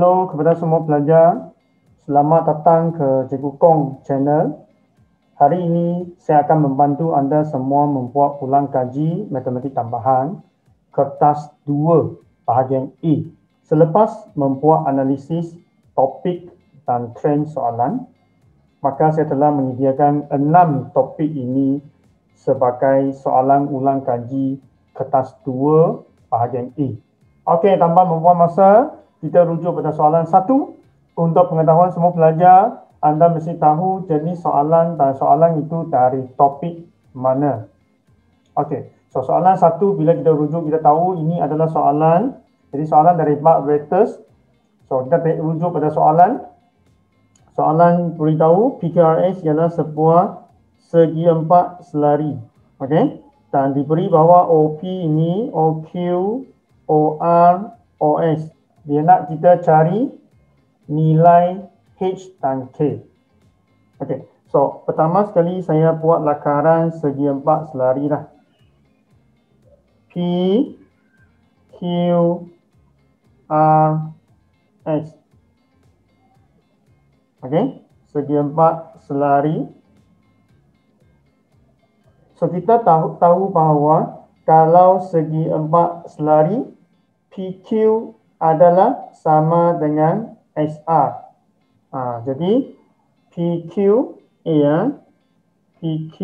Halo kepada semua pelajar. Selamat datang ke Cikgu Kong channel. Hari ini saya akan membantu anda semua membuat ulang kaji matematik tambahan kertas 2 bahagian E. Selepas membuat analisis topik dan trend soalan, maka saya telah menyediakan 6 topik ini sebagai soalan ulang kaji kertas 2 bahagian E. Okey, tanpa membuang masa, kita rujuk pada soalan 1. Untuk pengetahuan semua pelajar, anda mesti tahu jenis soalan dan soalan itu dari topik mana. Okey, so soalan 1 bila kita rujuk, kita tahu ini adalah soalan. Jadi soalan dari bab vectors. So kita rujuk pada soalan. Soalan beritahu PQRS ialah sebuah segi empat selari. Okey, dan diberi bahawa OP ini OQ, OR, OS. Dia nak kita cari nilai H dan K. Okey, so pertama sekali saya buat lakaran segi empat selari lah. P, Q, R, S. Okey, segi empat selari. So kita tahu bahawa kalau segi empat selari, PQ adalah sama dengan SR. Jadi PQ ya, PQ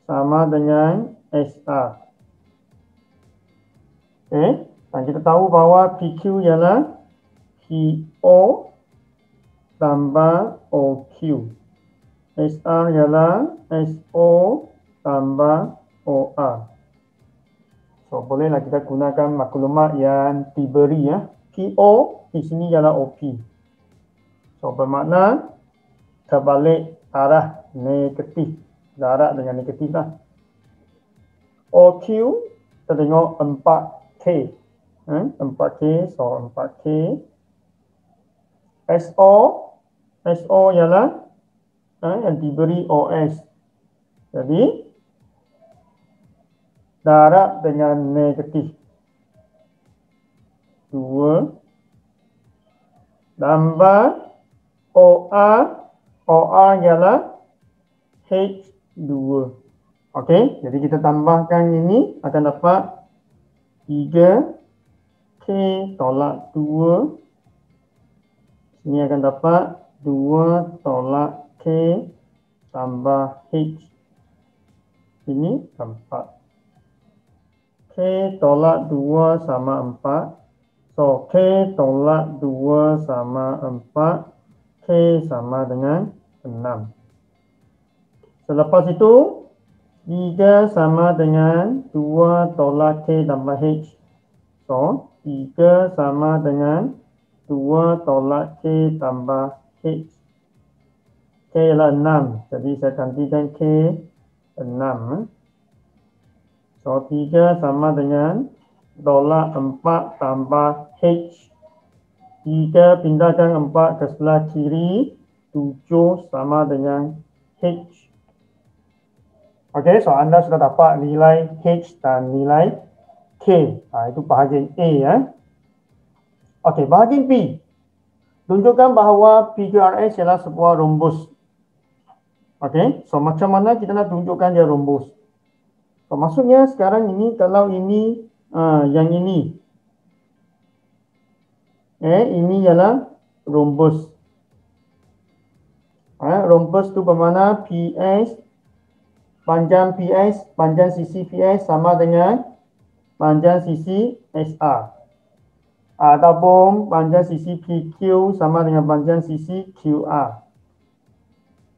sama dengan SR. Okay. Dan kita tahu bahawa PQ ialah PO tambah OQ. SR ialah SO tambah OR. So bolehlah kita gunakan maklumat yang diberi ya. PO di sini ialah OP. So bermakna terbalik arah negatif. Darab dengan negatif lah. OQ kita tengok 4K. 4K, so 4K. SO ialah yang diberi OS. Jadi darab dengan negatif 2 tambah OR ialah H2. Okey, jadi kita tambahkan ini akan dapat 3K tolak 2. Ini akan dapat 2 tolak K tambah H. Ini 4. K tolak 2 sama 4. So, K tolak 2 sama 4. K sama dengan 6. Selepas itu, 3 sama dengan 2 tolak K tambah H. So, 3 sama dengan 2 tolak K tambah H. K ialah 6. Jadi, saya gantikan K 6. So, 3 sama dengan tolak 4 tambah H. 3 pindahkan 4 ke sebelah kiri. 7 sama dengan H. Okey, so anda sudah dapat nilai H dan nilai K. Itu bahagian A ya. Okey, bahagian B. Tunjukkan bahawa PQRS ialah sebuah rhombus. Okey, so macam mana kita nak tunjukkan dia rhombus? So, maksudnya sekarang ini kalau ini yang ini. Ini ialah rhombus. Rhombus tu bermakna PS, panjang sisi PS sama dengan panjang sisi SR. Ataupun panjang sisi PQ sama dengan panjang sisi QR.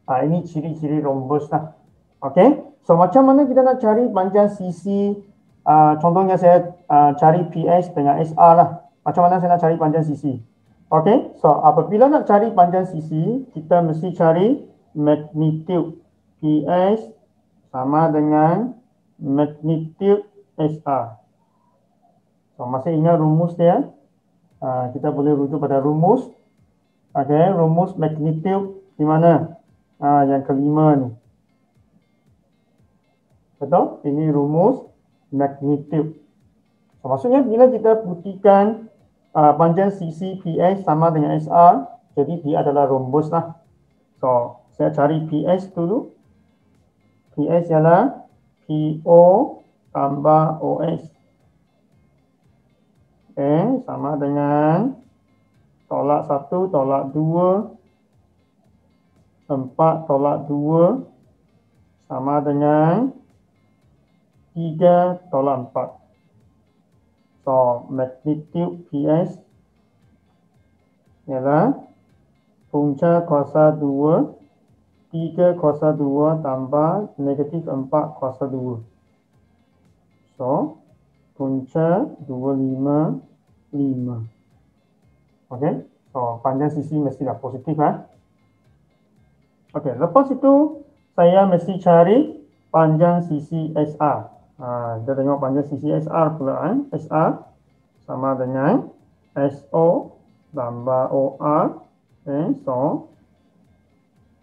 Ini ciri-ciri rhombus lah. Okey, so macam mana kita nak cari panjang sisi, contohnya saya cari PS dengan SR lah. Macam mana saya nak cari panjang sisi? Okey, so apabila nak cari panjang sisi, kita mesti cari magnitude PS sama dengan magnitude SR. So masih ingat rumus dia? Kita boleh rujuk pada rumus. Okey, rumus magnitude di mana? Yang kelima ni. Betul? Ini rumus magnitude. So, maksudnya bila kita buktikan panjang sisi PS sama dengan SR, jadi dia adalah rhombus lah. So, saya cari PS dulu. PS ialah PO tambah OS. Sama dengan tolak 1 tolak 2, 4 tolak 2, sama dengan 3 tolak 4. So, magnitude PS ialah punca kuasa 2, 3 kuasa 2 tambah negatif 4 kuasa 2. So, punca 255. Okey, so panjang sisi mestilah positif lah. Okey, lepas itu saya mesti cari panjang sisi SR. Kita tengok panjang sisi SR pula. SR sama dengan SO tambah OR. So,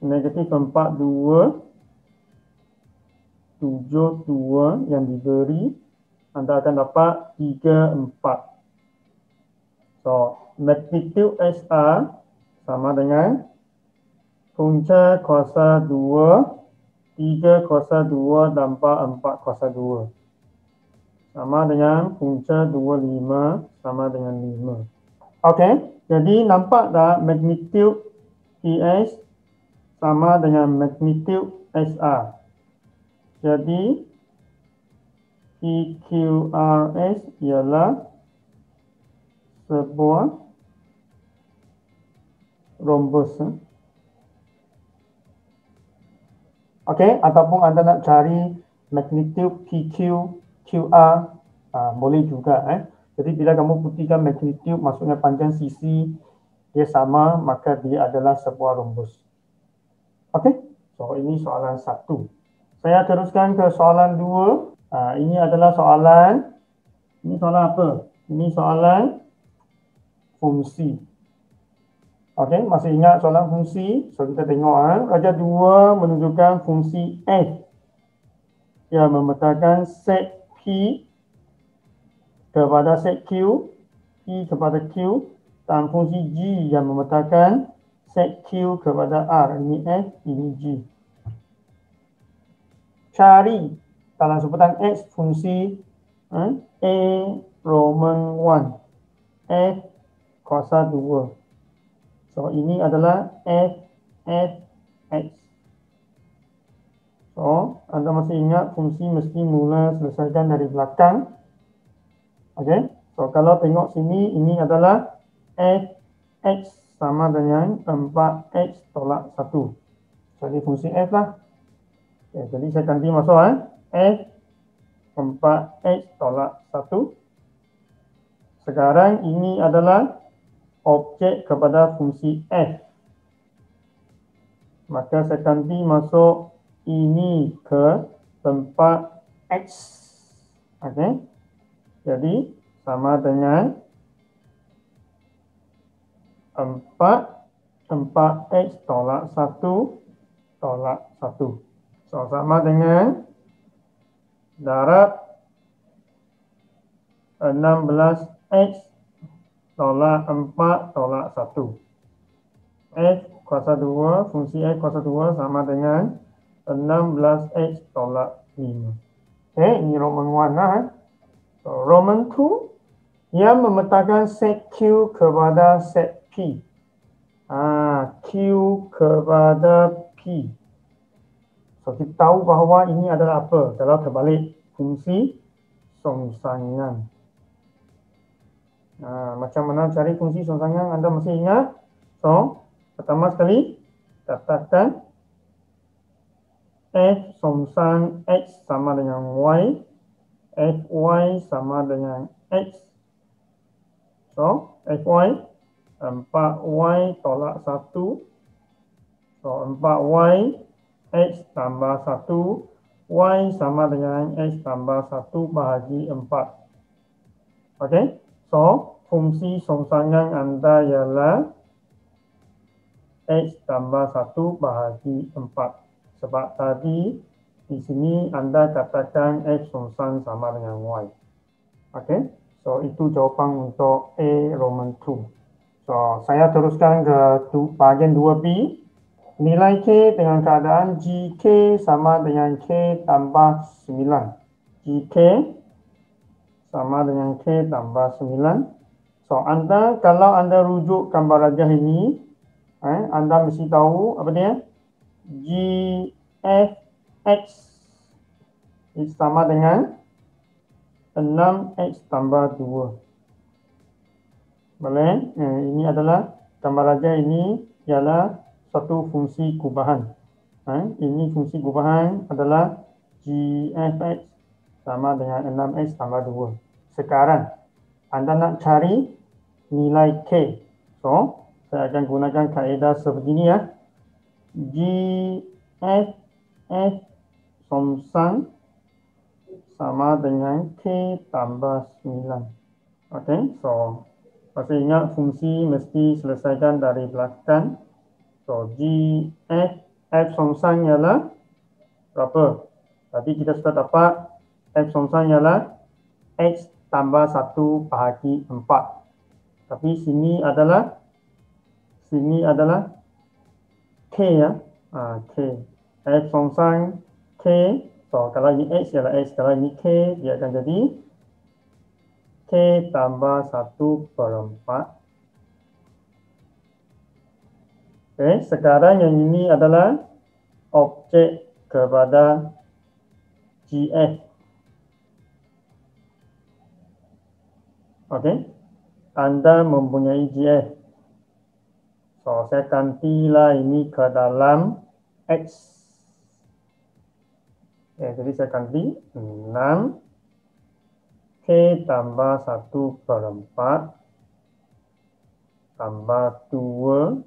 negatif 42, 72 yang diberi, anda akan dapat 34. So, magnitude SR sama dengan punca kuasa 2, 3 kuasa 2 tambah 4 kuasa 2. Sama dengan punca 25 sama dengan 5. Okey, jadi nampak tak magnitude PS sama dengan magnitude SR. Jadi, PQRS ialah sebuah rhombus. Okey, ataupun anda nak cari magnitude PQ, QR, boleh juga. Jadi bila kamu buktikan magnitude, maksudnya panjang sisi dia sama, maka dia adalah sebuah rhombus. Okey, so ini soalan 1. Saya teruskan ke soalan 2. Ini adalah soalan, ini soalan apa? Ini soalan fungsi. Okey, masih ingat soalan fungsi? So, kita tengok. Raja 2 menunjukkan fungsi f yang memetakan set P kepada set Q, P kepada Q, dan fungsi G yang memetakan set Q kepada R. Ini F, ini G. Cari dalam sebutan X fungsi A Roman 1, F kuasa 2. So, ini adalah F, X. So, anda masih ingat fungsi mesti mula selesaikan dari belakang. Okey. So, kalau tengok sini, ini adalah F, X sama dengan 4X tolak 1. Jadi, fungsi F lah. Okay, jadi, saya ganti masuk. F, 4X tolak 1. Sekarang, ini adalah objek kepada fungsi f. Maka saya ganti masuk ini ke tempat x. Okey. Jadi sama dengan 4x tolak 1 tolak 1. So, sama dengan darab 16x tolak 4 tolak 1. X kuasa 2, fungsi X kuasa 2 sama dengan 16X tolak 5. Okay, ini Roman 1 lah. So, Roman 2 yang memetakan set Q kepada set P. Q kepada P. So, kita tahu bahawa ini adalah apa? Kalau terbalik fungsi songsangan. Macam mana cari fungsi songsangan? Anda masih ingat? So, pertama sekali, katakan F songsang X sama dengan Y, Fy sama dengan X. So, Fy 4Y tolak 1. So, 4Y X tambah 1, Y sama dengan X tambah 1 bahagi 4. Okey? So, fungsi songsangan anda ialah X tambah 1 bahagi 4. Sebab tadi di sini anda katakan X songsang sama dengan Y. Okey. So, itu jawapan untuk A Roman 2. So, saya teruskan ke bahagian 2B. Nilai K dengan keadaan GK sama dengan K tambah 9. GK sama dengan K tambah 9. So, kalau Anda rujuk gambar rajah ini, Anda mesti tahu apa dia? GFX sama dengan 6X tambah 2. Boleh? Ini adalah gambar rajah ini ialah satu fungsi kubahan. Ini fungsi kubahan adalah GFX sama dengan 6X tambah 2. Sekarang, Anda nak cari nilai K. So, saya akan gunakan kaedah seperti ini ya. GFX somsang sama dengan K tambah 9. Okay, so masih ingat fungsi mesti selesaikan dari belakang. So, F somsang ialah berapa? Tadi kita sudah dapat F somsang ialah X tambah 1 bahagi 4. Tapi sini adalah K ya. K. F somsang K. So, kalau ini X ialah X. Kalau ini K, dia akan jadi K tambah 1/4. Okay, sekarang yang ini adalah objek kepada GF. Okay, Anda mempunyai GF. So, saya gantilah ini ke dalam X. Okay, jadi saya ganti 6 K tambah 1/4 tambah 2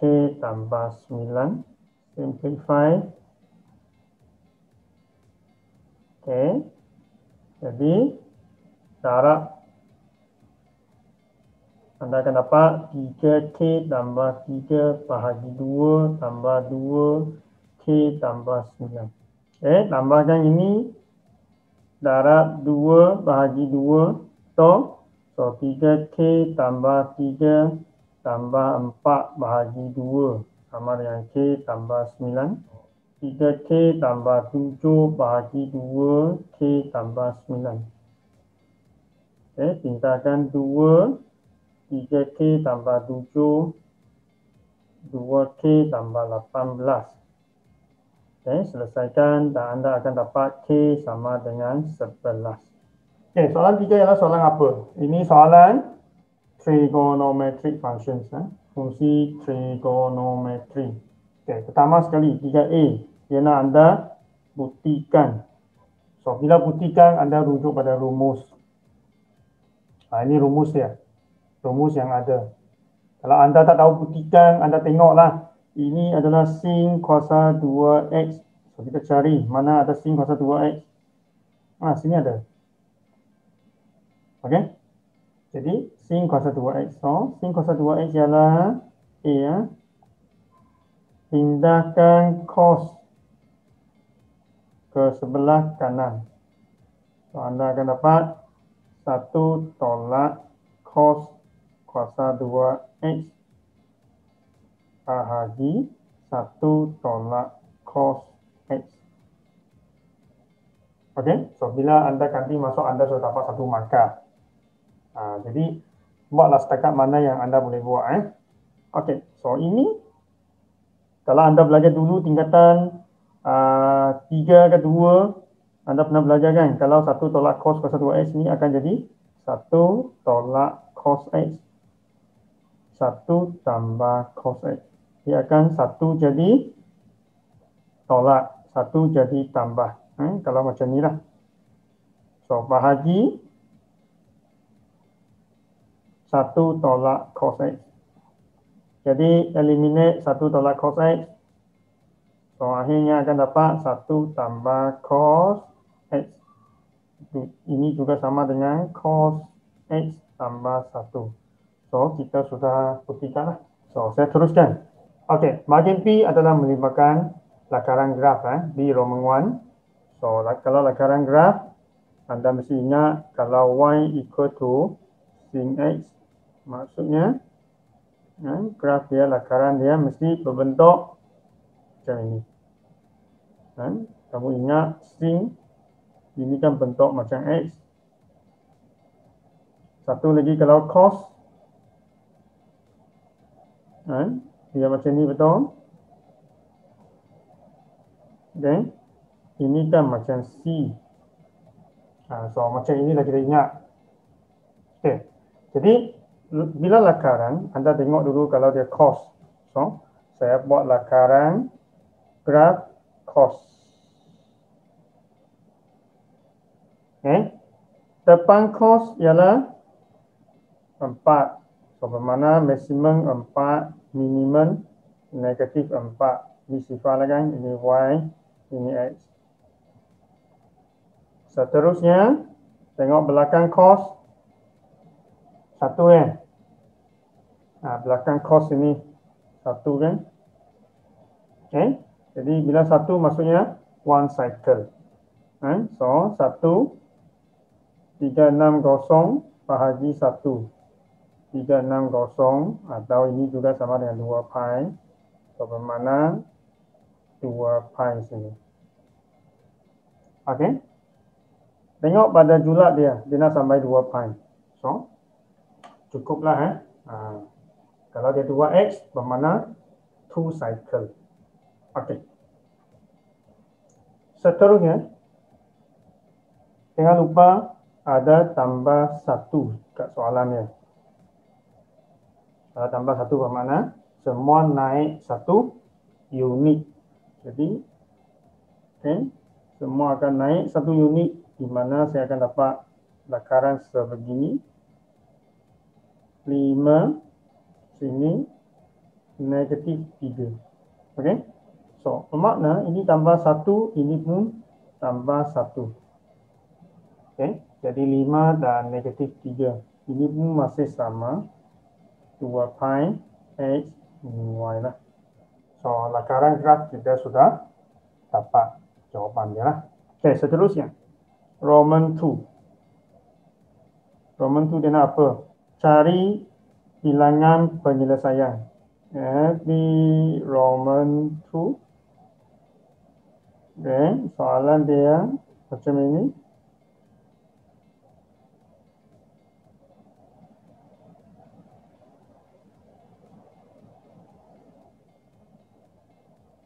K tambah 9. Simplify. Okay. Jadi, darab Anda akan dapat 3K tambah 3 bahagi 2 tambah 2 K tambah 9. Okay, tambahkan ini. Darab 2 bahagi 2. So 3K tambah 3 tambah 4 bahagi 2 sama dengan K tambah 9. 3K tambah 7 bahagi 2 K tambah 9. Okay, tinggalkan 2. 3K tambah 7 2K tambah 18. Okay, selesaikan dan Anda akan dapat K sama dengan 11. Okay, soalan 3 ialah soalan apa? Ini soalan trigonometric functions. Fungsi trigonometri. Okay, pertama sekali 3A. Ialah Anda buktikan. So, bila buktikan, Anda rujuk pada rumus. Ini rumus dia. Rumus yang ada. Kalau Anda tak tahu buktikan, Anda tengoklah. Ini adalah sin kuasa 2X. So, kita cari mana ada sin kuasa 2X. Sini ada. Okey. Jadi, sin kuasa 2X. So, sin kuasa 2X ialah A ya. Pindahkan cos ke sebelah kanan. So, Anda akan dapat 1 tolak cos kuasa 2X bahagi 1 tolak cos X. Okey, so bila Anda ganti masuk, Anda sudah dapat satu markah. Jadi, buatlah setakat mana yang Anda boleh buat. Okey, so ini, kalau Anda belajar dulu tingkatan 3 ke 2, Anda pernah belajar kan? Kalau 1 tolak cos kuasa 2X ini akan jadi 1 tolak cos X. 1 tambah cos X. Dia akan 1 jadi tolak, 1 jadi tambah. Kalau macam ni lah. So, bahagi 1 tolak cos X. Jadi, eliminate 1 tolak cos X. So, akhirnya akan dapat 1 tambah cos X. Ini juga sama dengan cos X tambah 1. So, kita sudah buktikan lah. So, saya teruskan. Okey, bahagian P adalah melibatkan lakaran graf di Roman 1. So, kalau lakaran graf, Anda mesti ingat kalau y equal to sin x, maksudnya graf dia, lakaran dia mesti berbentuk macam ini. Kamu ingat sin ini kan bentuk macam x. Satu lagi kalau cos, dia macam ni, betul? Okay. Ini kan macam C. So macam inilah kita ingat. Okay. Jadi bila lakaran, anda tengok dulu kalau dia cos. So saya buat lakaran graf cos. Okay. Depan cos ialah 4. So bermakna maksimum 4, minimum negatif 4. Ini sifar lah kan, ini y, ini x. Seterusnya, tengok belakang cos 1 belakang cos ini 1 kan. Okay. Jadi bila 1 maksudnya 1 cycle. So 1 360 bahagi 1 360, atau ini juga sama dengan 2 pi. So bermakna 2 pi sini. Okey. Tengok pada julat dia nak sampai 2 pi. So cukuplah kalau dia 2x bermakna 2 cycle. Okey. Seterusnya, jangan lupa ada tambah 1 kat soalannya. Kalau tambah 1 bermakna semua naik 1 unit. Jadi, semua akan naik 1 unit, di mana saya akan dapat lakaran sebegini. 5 sini negatif 3. Okey. So, bermakna ini tambah 1, ini pun tambah 1. Okey. Jadi 5 dan negatif 3. Ini pun masih sama. 2 pi x y lah. So, lakaran graf kita sudah dapat jawapan dia lah. Okey, seterusnya. Roman 2. Roman 2 dia nak apa? Cari bilangan penyelesaian. Di Roman 2. Okay, soalan dia macam ini.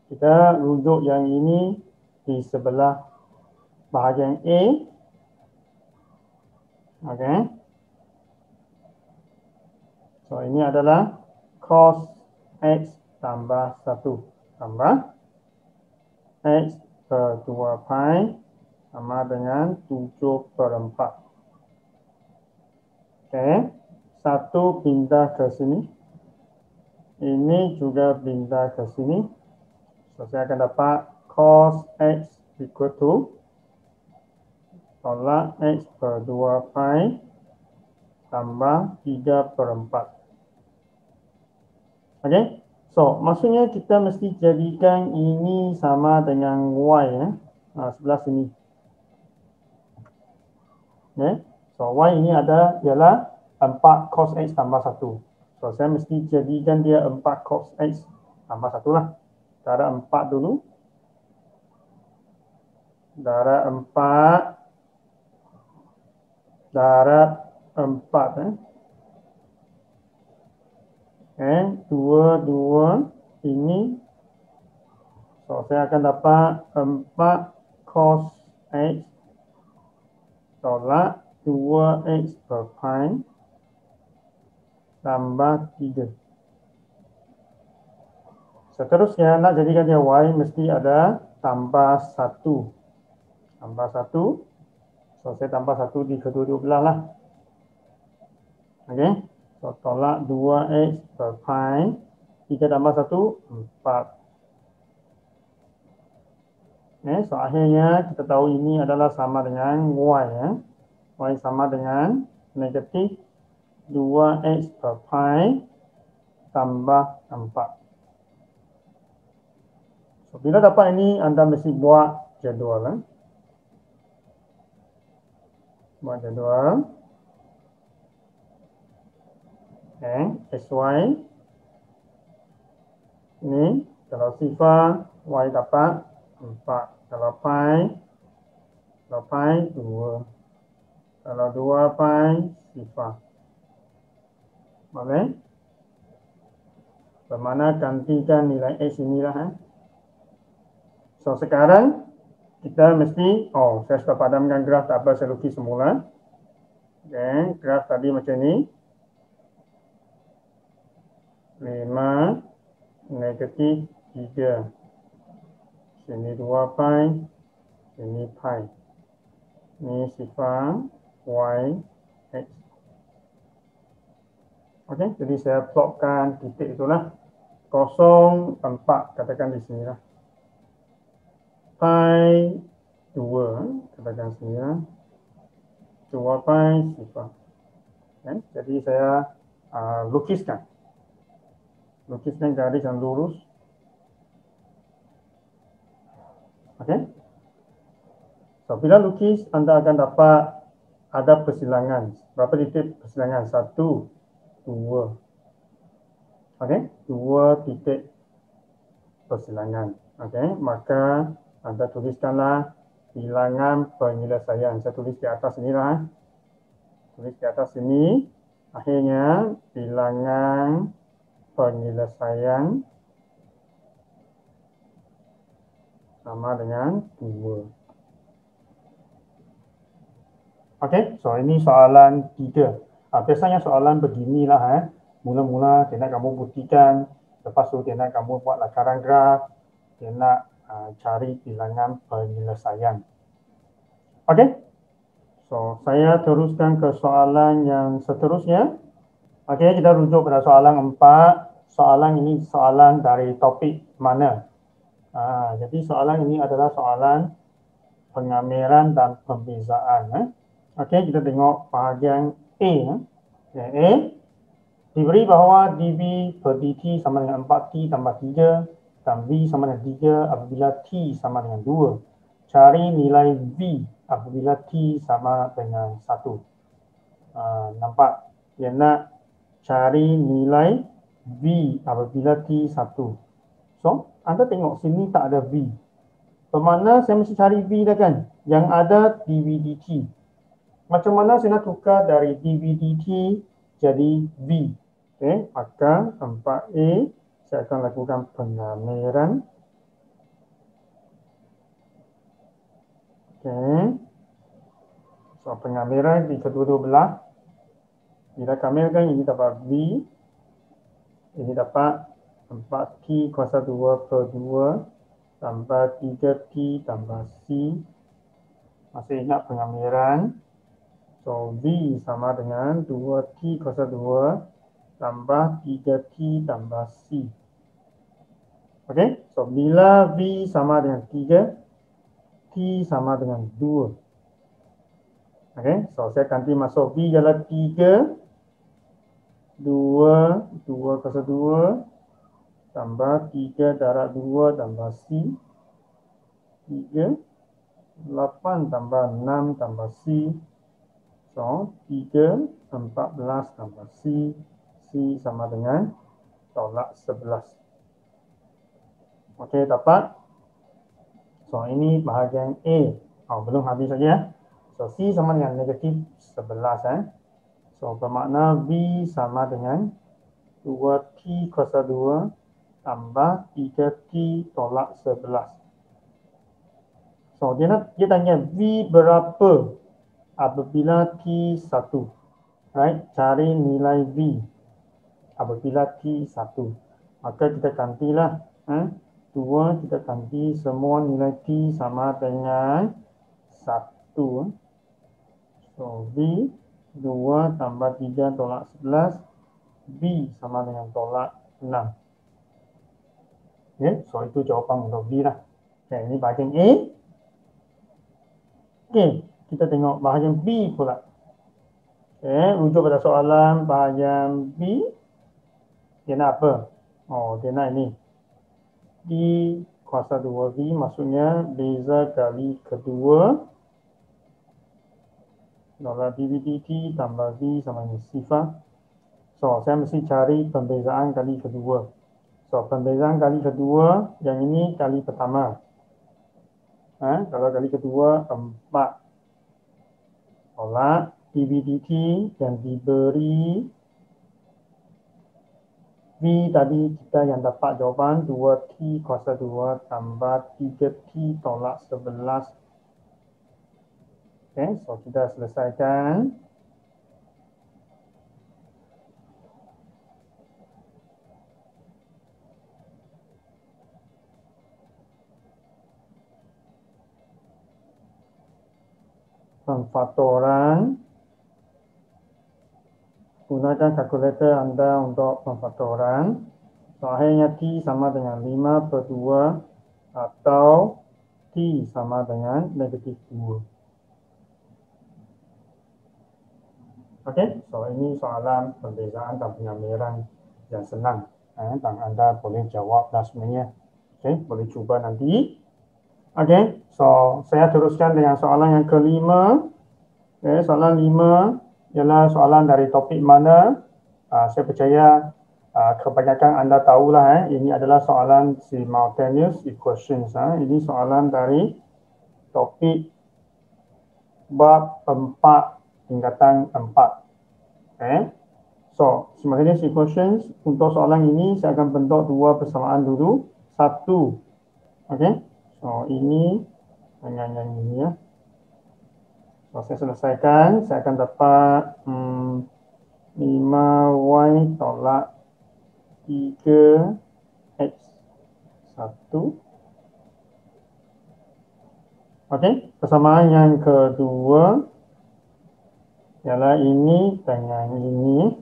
Kita rujuk yang ini di sebelah bahagian A. Okay. So, ini adalah cos x tambah 1 tambah x per 2 pi sama dengan 7/4. Okay. 1 pindah ke sini. Ini juga pindah ke sini. So, saya akan dapat cos x equal to tolak x per 2 pi tambah 3/4. Okey. So, maksudnya kita mesti jadikan ini sama dengan y sebelah sini. Okay. So, y ini ialah 4 cos x tambah 1. So, saya mesti jadikan dia 4 cos x tambah 1 lah. Darab 4 dulu. Darab 4. Darab 4. Okay. 2 ini. So, saya akan dapat 4 cos x tolak 2x per pi tambah 3. Seterusnya, nak jadikan dia y, mesti ada tambah 1. Tambah 1. So, saya tambah 1 di kedua-dua belah lah. Okey. So, tolak 2x per pi. 3 tambah 1, 4. Okay. So, akhirnya kita tahu ini adalah sama dengan y. Y sama dengan negatif 2x per pi tambah 4. So, bila dapat ini, anda mesti buat jadual. buat jadual. SY ini kalau sifar Y dapat 4, kalau pi 2, kalau 2 pi sifar. Boleh? Bermakna gantikan nilai X inilah. So sekarang kita mesti, saya sudah padamkan graf, tak apa, saya lukis semula. Graf tadi macam ni. 5 negatif 3. Sini 2 pi, sini pi. Ini sifar Y, X. Okey, jadi saya plotkan titik itulah. 0, 4, katakan di sini lah. Pi 2, katakan sini lah. 2 pi sifar. Jadi saya lukiskan garis yang lurus. Okey. So, bila lukis, anda akan dapat ada persilangan. Berapa titik persilangan? 1, 2. Okey, 2 titik persilangan. Okey, maka anda tuliskanlah bilangan penyelesaian. Saya tulis di atas sini lah. Tulis di atas sini. Akhirnya bilangan penyelesaian sama dengan 2. Okey, so ini soalan 3. Biasanya soalan beginilah. Mula-mula dia nak kamu buktikan, lepas tu dia nak kamu buat lakaran graf, dia nak cari bilangan penyelesaian. Okey, so saya teruskan ke soalan yang seterusnya. Okey, kita rujuk pada soalan 4. Soalan ini soalan dari topik mana? Jadi soalan ini adalah soalan pengamiran dan pembezaan. Okey, kita tengok bahagian A. A diberi bahawa dV per dt sama dengan 4T tambah 3 dan V sama dengan 3 apabila T sama dengan 2. Cari nilai V apabila T sama dengan 1. Nampak? Dia nak cari nilai V apabila T 1. So, anda tengok sini tak ada V. Bermakna saya mesti cari V dah kan? Yang ada dV dt. Macam mana saya nak tukar dari dV dt jadi V? Okey, maka 4A saya akan lakukan pengamiran. Okey. So, pengamiran di kedua-dua belah. Bila kamirkan, ini dapat V. Ini dapat 4T kuasa 2 per 2 tambah 3T tambah C. Masih ingat pengamiran. So, V sama dengan 2T kuasa 2 tambah 3T tambah C. Okey, so bila V sama dengan 3, T sama dengan 2. Okey, so saya ganti masuk V ialah 3, 2 kuasa 2 tambah 3 darab 2 tambah C. 3, 8 tambah 6 tambah C. So, 3, 14 tambah C. C sama dengan tolak 11. Okey, dapat? So, ini bahagian A. Belum habis saja. So, C sama dengan negatif 11. So, bermakna V sama dengan 2T kuasa 2 tambah 3T tolak 11. So, dia tanya V berapa apabila T 1. Right? Cari nilai V apabila T 1. Maka kita gantilah. 2 kita ganti semua nilai T sama dengan 1. So, V 2 tambah 3 tolak 11. V sama dengan tolak 6. Okay, so itu jawapan untuk V lah. Okay, ini bahagian A. Okay, kita tengok bahagian B pula. Okay, rujuk pada soalan bahagian B. Dia nak apa? Dia nak ini. D kuasa 2V maksudnya beza kali kedua Dollar dV/dt tambah V sama dengan sifar. So, saya mesti cari pembezaan kali kedua. So, pembezaan kali kedua, yang ini kali pertama. Kalau kali kedua, 4. Tolak dV/dt yang diberi V tadi kita yang dapat jawapan 2T kuasa 2 tambah 3T tolak 11. Okay, so kita selesaikan. Pemfaktoran. Gunakan kalkulator anda untuk pemfaktoran. So, akhirnya T sama dengan 5/2 atau T sama dengan negatif 2. Okey, so ini soalan pembezaan dan pengamiran yang senang. Dan anda boleh jawab dah sebenarnya. Okey, boleh cuba nanti. Okey, so saya teruskan dengan soalan yang kelima. Okay, soalan 5 ialah soalan dari topik mana? Saya percaya kebanyakan anda tahulah ini adalah soalan simultaneous equations. Ini soalan dari topik bab 4 tingkatan 4. Okay. So, simultaneous equations untuk soalan ini saya akan bentuk dua persamaan dulu. Satu. Okay. So, ini dengan yang ini ya. So, saya selesaikan, saya akan dapat 5y tolak 3x 1. Okey, persamaan yang kedua ialah ini dengan ini.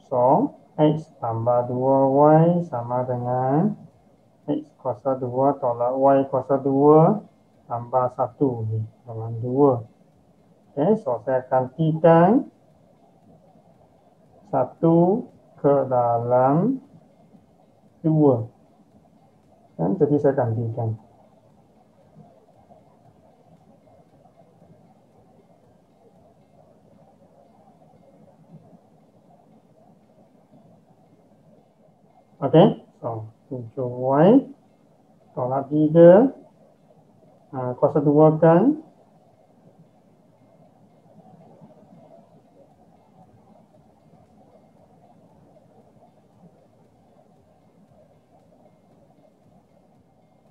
So, x tambah 2y sama dengan x kuasa 2 tolak y kuasa 2 tambah 1 sama 2. Okey, so saya gantikan 1 ke dalam 2. Dan jadi saya gantikan. Okey, so 7y tolak 3 kuasa 2 kan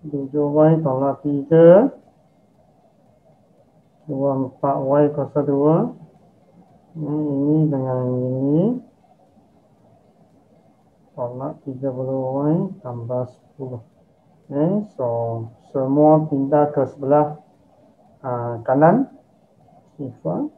7y tolak 3 24y kuasa 2. Ini dengan ini tolak 30y tambah 10. Okay, so semua pindah ke sebelah kanan. Sifar.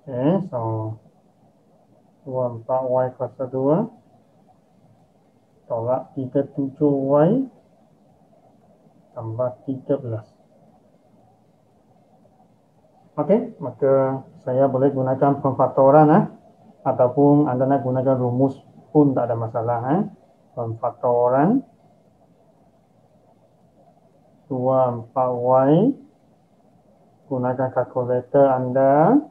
Okay, so 24y kuasa 2 tolak 37y tambah 13. Okey, maka saya boleh gunakan pemfaktoran ataupun anda nak gunakan rumus pun tak ada masalah. Pemfaktoran 24y gunakan kalkulator anda.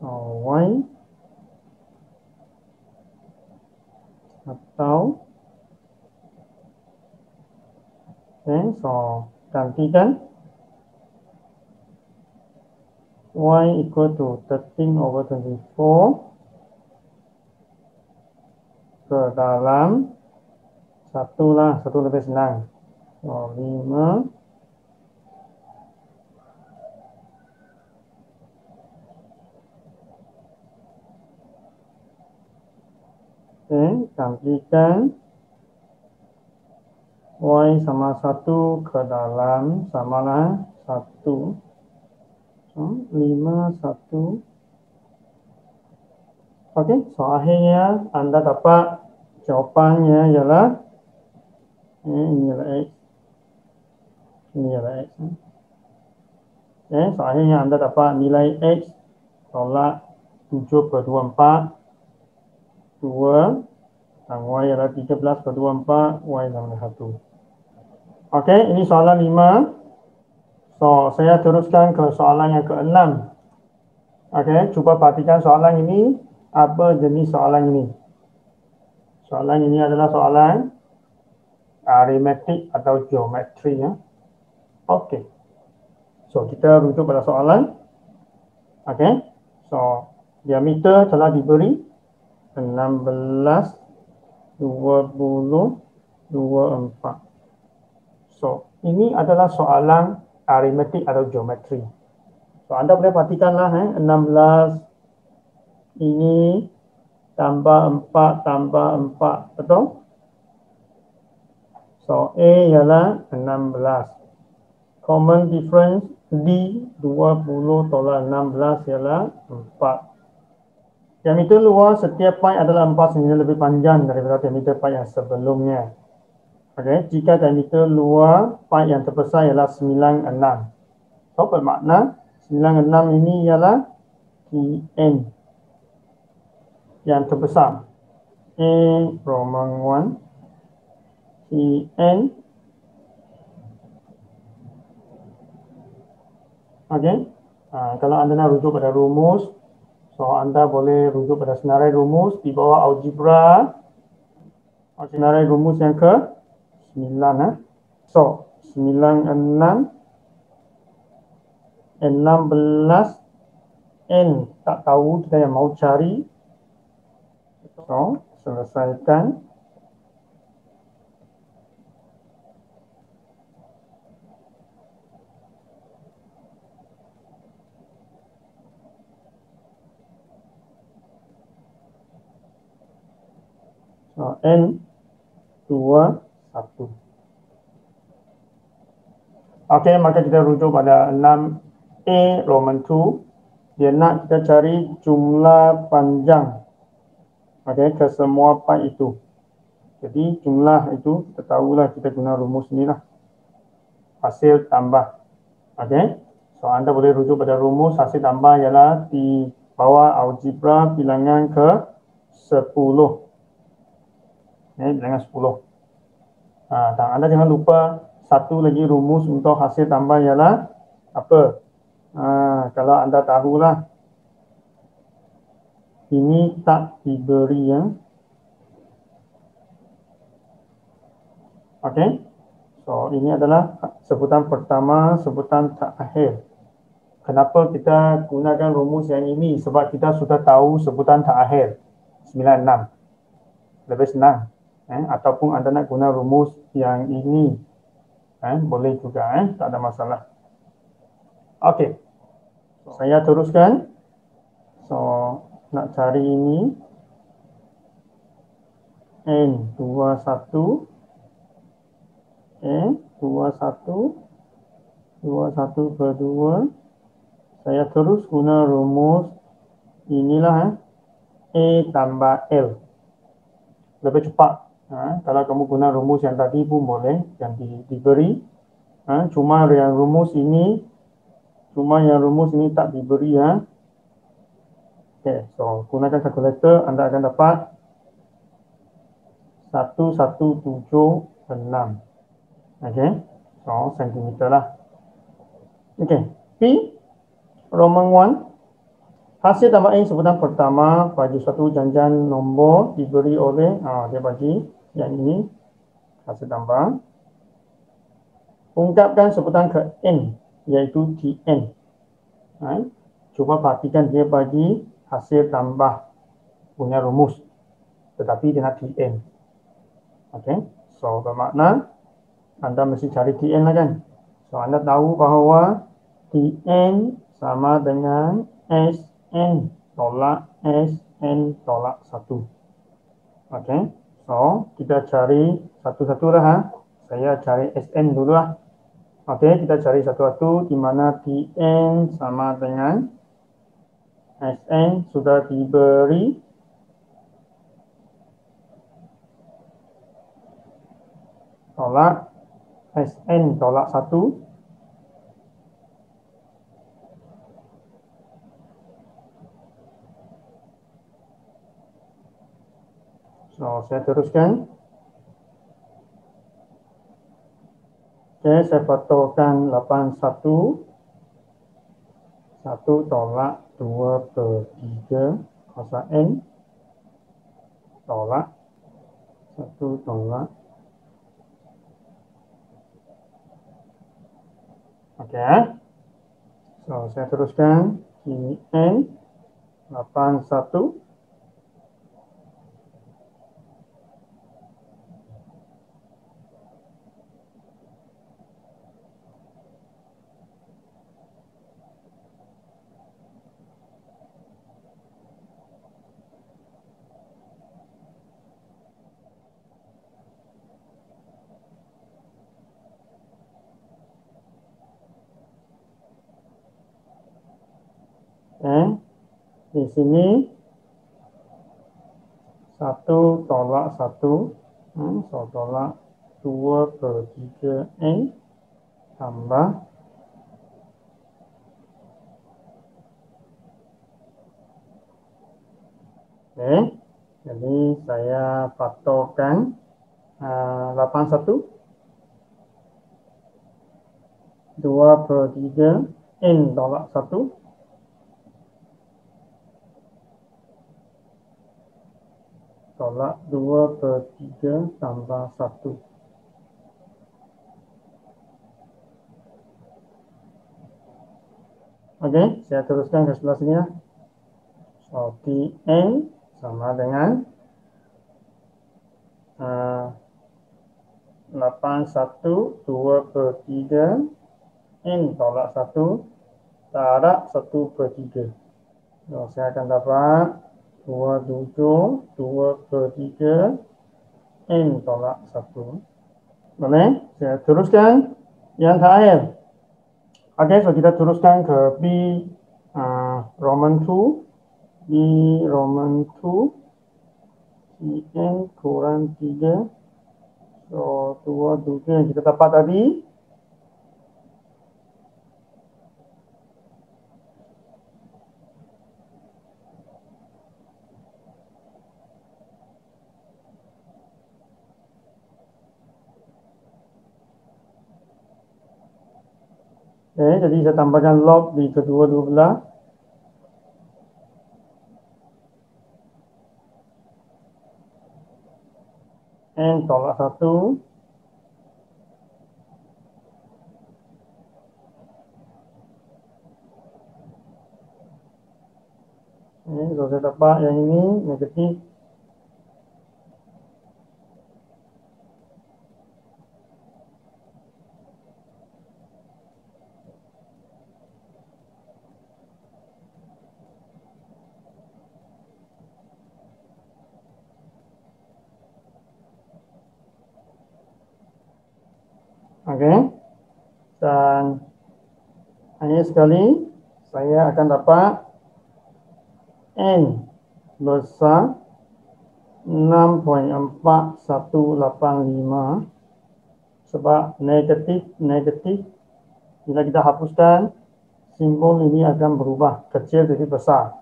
So, y atau so gantikan y equal to 13/24 ke dalam 1 lah, 1 lebih senang. So, 5 gantikan y sama 1 ke dalam samalah 1. So, 5, 1. Okey, so akhirnya anda dapat jawapannya ialah ini ialah x. Ini ialah x. So akhirnya anda dapat nilai x tolak 7/24 2 dan Y adalah 13/24, Y sama dengan 1. Okey, ini soalan 5. So, saya teruskan ke soalan yang ke-6. Okey, cuba perhatikan soalan ini. Apa jenis soalan ini? Soalan ini adalah soalan aritmetik atau geometri ya. Okey. So, kita rujuk pada soalan. Okey. So, diameter telah diberi 16, 20, 24. So, ini adalah soalan aritmetik atau geometri. So, anda boleh perhatikanlah 16 ini tambah 4 tambah 4, betul? So, A ialah 16. Common difference D 20 tolak 16 ialah 4. Diameter luar setiap pipe adalah 4 cm lebih panjang daripada diameter pipe yang sebelumnya. Okay. Jika diameter luar pipe yang terbesar ialah 96. So, bermakna 96 ini ialah Tn yang terbesar. A Roman 1 Tn. Okey. Kalau anda nak rujuk pada rumus, so anda boleh rujuk pada senarai rumus di bawah algebra. Senarai rumus yang ke 9. So, 96, 16, N tak tahu, kita yang mau cari. So, selesaikan. So, N 2, 1. Okey, maka kita rujuk pada 6A Roman 2. Dia nak kita cari jumlah panjang. Okey, ke semua pipe itu. Jadi jumlah itu kita tahulah, kita guna rumus ni lah. Hasil tambah. Okey. So anda boleh rujuk pada rumus hasil tambah ialah di bawah algebra bilangan ke 10. Bilangan 10. Dan anda jangan lupa satu lagi rumus untuk hasil tambah ialah apa? Kalau anda tahulah, ini tak diberi ya. Okey. So ini adalah sebutan pertama, sebutan terakhir. Kenapa kita gunakan rumus yang ini? Sebab kita sudah tahu sebutan terakhir 96. Lebih senang. Ataupun anda nak guna rumus yang ini, boleh juga, tak ada masalah. Okey, saya teruskan. So, nak cari ini N21, 21/2. Saya terus guna rumus inilah, A tambah L. Lebih cepat. Kalau kamu guna rumus yang tadi pun boleh, yang diberi. Cuma yang rumus ini tak diberi ya. Okay, so gunakan kalkulator, anda akan dapat 1176. Okay, so sentimeter lah. Okay, P Roman 1. Hasil tambah A sebutan pertama bagi satu janjian nombor diberi oleh, dia bagi yang ini hasil tambah. Ungkapkan sebutan ke N, iaitu Tn. Cuba perhatikan dia bagi hasil tambah punya rumus, tetapi dia nak Tn. Okay, so bermakna anda mesti cari Tn lah kan. So anda tahu bahawa Tn sama dengan Sn tolak Sn tolak 1. Okay, so kita cari satu-satu lah. Saya cari Sn dulu lah. Okey, kita cari satu-satu, di mana Tn sama dengan Sn sudah diberi. Tolak Sn tolak 1. So, saya teruskan. Okey, saya faktorkan 81. 1 tolak 2/3 kuasa N tolak 1 tolak. Okey. So, saya teruskan. Ini N 81. Di sini 1 tolak 1. So, tolak 2/3 N tambah jadi saya faktorkan 81 2/3 N tolak 1 tolak 2/3 tambah 1. Okey, saya teruskan ke sebelah sini. So, Tn sama dengan 81 2/3 N tolak 1 darab 1/3. So, saya akan dapat 27 2/3 N tolak 1. Boleh? Saya teruskan yang terakhir. Okey, so kita teruskan ke B Roman 2. B Roman 2 Cn kurang 3. So, 27 yang kita dapat tadi. Jadi saya tambahkan log di kedua-dua belah. N tolak 1. So saya dapat yang ini negatif. Okey. Dan hanya sekali saya akan dapat N besar 6.4185 sebab negatif bila kita hapuskan simbol ini akan berubah kecil jadi besar.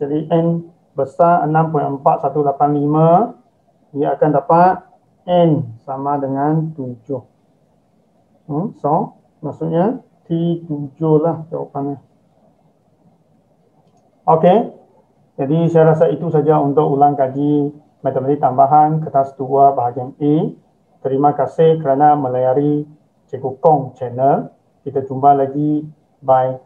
Jadi N besar 6.4185 dia akan dapat N sama dengan 7. So, maksudnya T7 lah jawapannya. Okey, jadi saya rasa itu saja untuk ulang kaji matematik tambahan kertas 2 bahagian A. Terima kasih kerana melayari Cikgu Kong channel. Kita jumpa lagi. Bye.